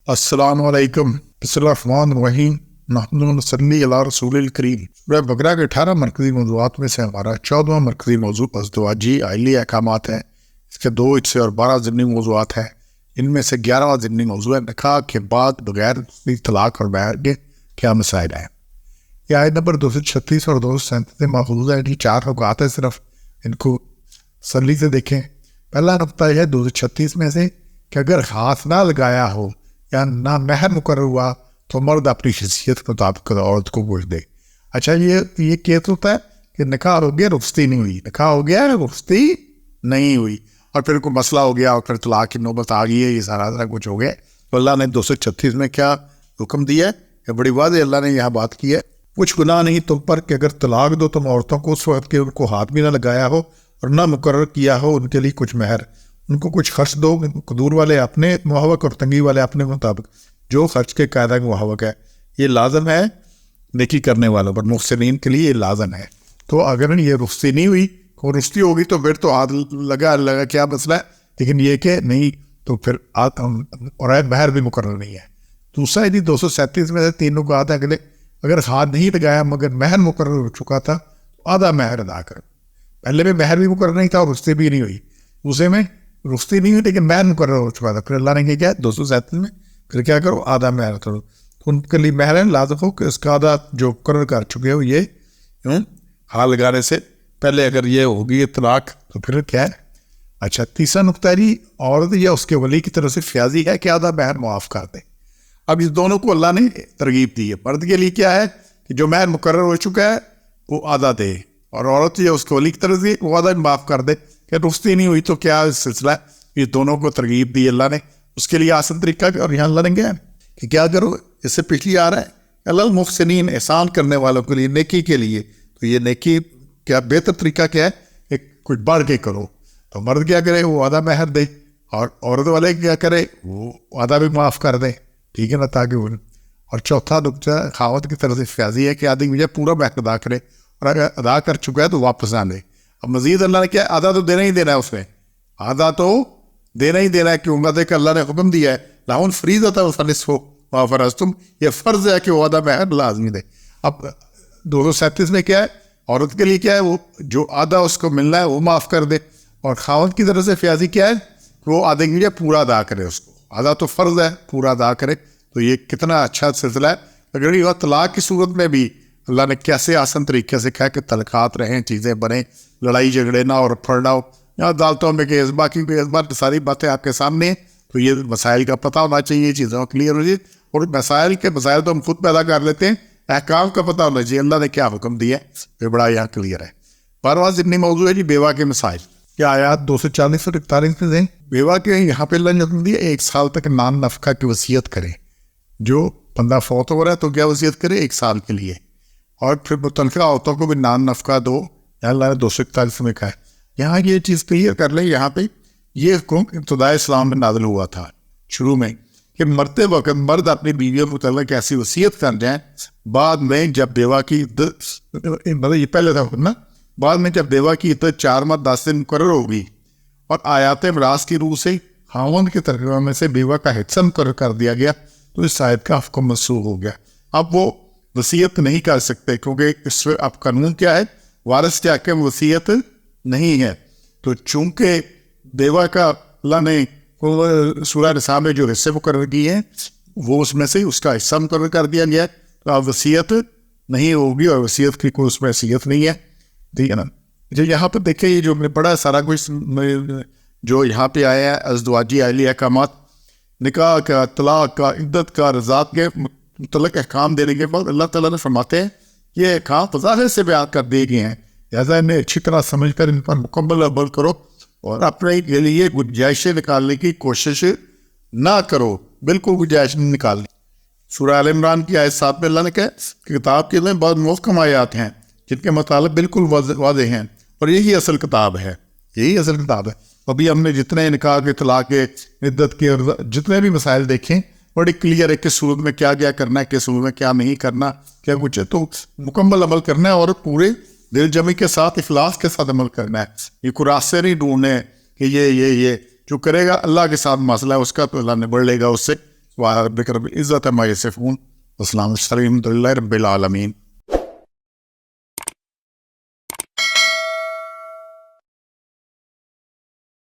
السلام علیکم، بسم اللہ الرحمن الرحیم، نحمد و نصلی علی رسول الکریم۔ سورہ بقرہ کے 18 مرکزی موضوعات میں سے ہمارا 14واں مرکزی موضوع ازدواجی عائلی احکامات ہے۔ اس کے 2 حصے اور 12 ضمنی موضوعات ہیں۔ ان میں سے 11واں ضمنی موضوع ہے نکاح کے بعد بغیر طلاق اور مہر کے کیا مسائل ہیں۔ یہ آیت نمبر 236 اور 237 سے ماخوذ ہے۔ 4 نکات ہیں، صرف ان کو تسلی سے دیکھیں۔ پہلا نقطہ یہ ہے 236 میں سے کہ اگر ہاتھ نہ لگایا ہو یا نہ مہر مقرر ہوا تو مرد اپنی حیثیت کے مطابق عورت کو گوشت دے۔ اچھا، یہ کیس ہوتا ہے کہ نکاح ہو گیا، رخصتی نہیں ہوئی، نکاح ہو گیا، رخصتی نہیں ہوئی، اور پھر کوئی مسئلہ ہو گیا اور پھر طلاق کی نوبت آ گئی ہے، یہ سارا کچھ ہو گیا۔ تو اللہ نے 236 میں کیا حکم دیا ہے کہ بڑی واضح اللہ نے یہاں بات کی ہے، کچھ گناہ نہیں تم پر کہ اگر طلاق دو تم عورتوں کو اس وقت کہ ان کو ہاتھ بھی نہ لگایا ہو اور نہ مقرر کیا ہو ان کے لیے کچھ مہر، ان کو کچھ خرچ دو، قدور والے اپنے موافق اور تنگی والے اپنے مطابق، جو خرچ کے قاعدہ کے موافق ہے۔ یہ لازم ہے نیکی کرنے والوں پر، محسنین کے لیے یہ لازم ہے۔ تو اگر یہ رخصتی نہیں ہوئی، رخصتی ہوگی تو پھر تو ہاتھ لگا کیا مسئلہ ہے، لیکن یہ کہ نہیں تو پھر اور مہر بھی مقرر نہیں ہے۔ دوسرا ہے 237 میں سے 3 نکات ہیں۔ اگر ہاتھ نہیں لگایا مگر مہر مقرر ہو چکا تھا تو آدھا مہر ادا کرو۔ پہلے میں مہر بھی مقرر نہیں تھا اور رخصتی بھی نہیں ہوئی، دوسرے میں رخصتی نہیں ہوئی لیکن مہر مقرر ہو چکا تھا، پھر اللہ نے کیا 237 میں پھر کیا کرو، آدھا مہر کرو۔ تو ان کے لیے مہر لازم ہو کہ اس کا آدھا جو مقرر کر چکے ہو، یہ ہاتھ لگانے سے پہلے اگر یہ ہوگی طلاق تو پھر کیا ہے۔ اچھا، تیسرا نقطہ ہے عورت یا اس کے ولی کی طرف سے فیاضی ہے کہ آدھا مہر معاف کر دے۔ اب اس دونوں کو اللہ نے ترغیب دی ہے۔ مرد کے لیے کیا ہے کہ جو مہر مقرر ہو چکا ہے وہ آدھا دے، اور عورت یا اس کے ولی کی طرف سے وہ آدھا معاف کر دے۔ کہ رخصتی نہیں ہوئی تو کیا سلسلہ ہے، یہ دونوں کو ترغیب دی اللہ نے۔ اس کے لیے آسان طریقہ اور یہاں اللہ نے کیا کہ کیا کرو، اس سے پچھلی آ رہا ہے اللہ المحسنین، احسان کرنے والوں کے لیے، نیکی کے لیے۔ تو یہ نیکی کیا بہتر طریقہ کیا ہے کہ کچھ بڑھ کے کرو۔ تو مرد کیا کرے، وہ آدھا مہر دے، اور عورت والے کیا کرے، وہ آدھا بھی معاف کر دے، ٹھیک ہے نا، تاکہ وہ۔ اور چوتھا نقطہ خاوند کی طرف سے فیاضی ہے کہ آدمی مجھے پورا مہر ادا کرے، اور اگر ادا کر چکا ہے تو واپس نہ لے۔ اب مزید اللہ نے کیا آدھا تو دینا ہی دینا ہے، اس میں آدھا تو دینا ہی دینا ہے، کہ عمدہ کہ اللہ نے حکم دیا ہے لاؤن فریضۃ فنصف ما فرضتم، یہ فرض ہے کہ وہ آدھا مہر لازمی دے۔ اب 237 میں کیا ہے، عورت کے لیے کیا ہے، وہ جو آدھا اس کو ملنا ہے وہ معاف کر دے، اور خاوند کی طرف سے فیاضی کیا ہے کہ وہ آدھے کے لیے پورا ادا کرے، اس کو آدھا تو فرض ہے پورا ادا کرے۔ تو یہ کتنا اچھا سلسلہ ہے۔ اگر یہ طلاق کی صورت میں بھی اللہ نے کیسے آسان طریقے سے کہا کہ تعلقات رہیں، چیزیں بنیں، لڑائی جھگڑے نہ اور پھڑنا ہو، یا عدالتوں میں کہ باقی ساری باتیں آپ کے سامنے ہیں۔ تو یہ مسائل کا پتہ ہونا چاہیے، چیزوں کلیئر ہو جائے، اور مسائل تو ہم خود پیدا کر لیتے ہیں، احکام کا پتہ ہونا چاہیے اللہ نے کیا حکم دیا ہے، یہ بڑا یہاں کلیئر ہے۔ 12واں ضمنی موضوع ہے بیوہ کے مسائل۔ کیا آیات 240 اور 41 میں سے بیوہ کے یہاں پہ اللہ نے حکم دیا 1 سال تک نان نفقہ کی وصیت کرے۔ جو بندہ فوت ہو رہا ہے تو کیا وصیت کرے، 1 سال کے لیے، اور پھر متعلقہ عورتوں کو بھی نان نفقہ دو۔ اللہ نے 241 میں کہا ہے۔ یہاں یہ چیز کلیئر کر لیں، یہاں پہ یہ حکم ابتداء اسلام میں نازل ہوا تھا شروع میں، کہ مرتے وقت مرد اپنی بیویوں کے متعلق ایسی وصیت کر جائیں، بعد میں جب بیوہ کی مطلب یہ پہلے تھا نا، بعد میں جب بیوہ کی عدت 4 ماہ 10 دن مقرر ہوگی اور آیات میراث کی روح سے خاوند کے ترجمہ میں سے بیوہ کا حصہ مقرر کر دیا گیا تو اس آیت کا حکم منسوخ ہو گیا۔ اب وہ وصیت نہیں کر سکتے، کیونکہ اس میں اب قانون کیا ہے، وارث کے حق میں وصیت نہیں ہے۔ تو چونکہ بیوہ کا اللہ نے سورہ نساء میں جو حصے مقرر کیے ہیں وہ اس میں سے اس کا حصہ مقرر کر دیا گیا ہے، تو اب وصیت نہیں ہوگی، اور وصیت کی کوئی اس میں حیثیت نہیں ہے، ٹھیک ہے نا۔ جو یہاں پہ دیکھیں، یہ جو میں پڑھا سارا کچھ جو یہاں پہ آیا ہے ازدواجی عائلی احکامات، نکاح کا، طلاق کا، عدت کا، رضاعت کے متعلق احکام دینے کے بعد اللہ تعالیٰ نے فرماتے ہیں یہ احکام وضاحت سے بیان کر دیے گئے ہیں، لہٰذا انہیں اچھی طرح سمجھ کر ان پر مکمل عمل کرو، اور اپنے کے لیے گنجائشیں نکالنے کی کوشش نہ کرو، بالکل گنجائش نہیں نکالنی۔ سورہ آل عمران کی آیت 7 میں اللہ نے کہا کہ کتاب کے اندر بہت محکم آیات ہیں جن کے مطالب بالکل واضح ہیں، اور یہی اصل کتاب ہے، یہی اصل کتاب ہے۔ ابھی ہم نے جتنے نکاح کے، طلاق کے، عدت کے، جتنے بھی مسائل دیکھیں، بڑی کلیئر ہے کس صورت میں کیا کیا کرنا ہے، کس صورت میں کیا نہیں کرنا، کیا کچھ ہے، تو مکمل عمل کرنا ہے، اور پورے دل جمی کے ساتھ، اخلاص کے ساتھ عمل کرنا ہے۔ یہ کوئی راستے نہیں ڈھونڈنے کہ یہ جو کرے گا اللہ کے ساتھ مسئلہ ہے اس کا، تو اللہ نبڑ لے گا اس سے، سبحان ربک رب العزت عما یصفون، والسلام علی المرسلین، الحمد للہ رب العالمین۔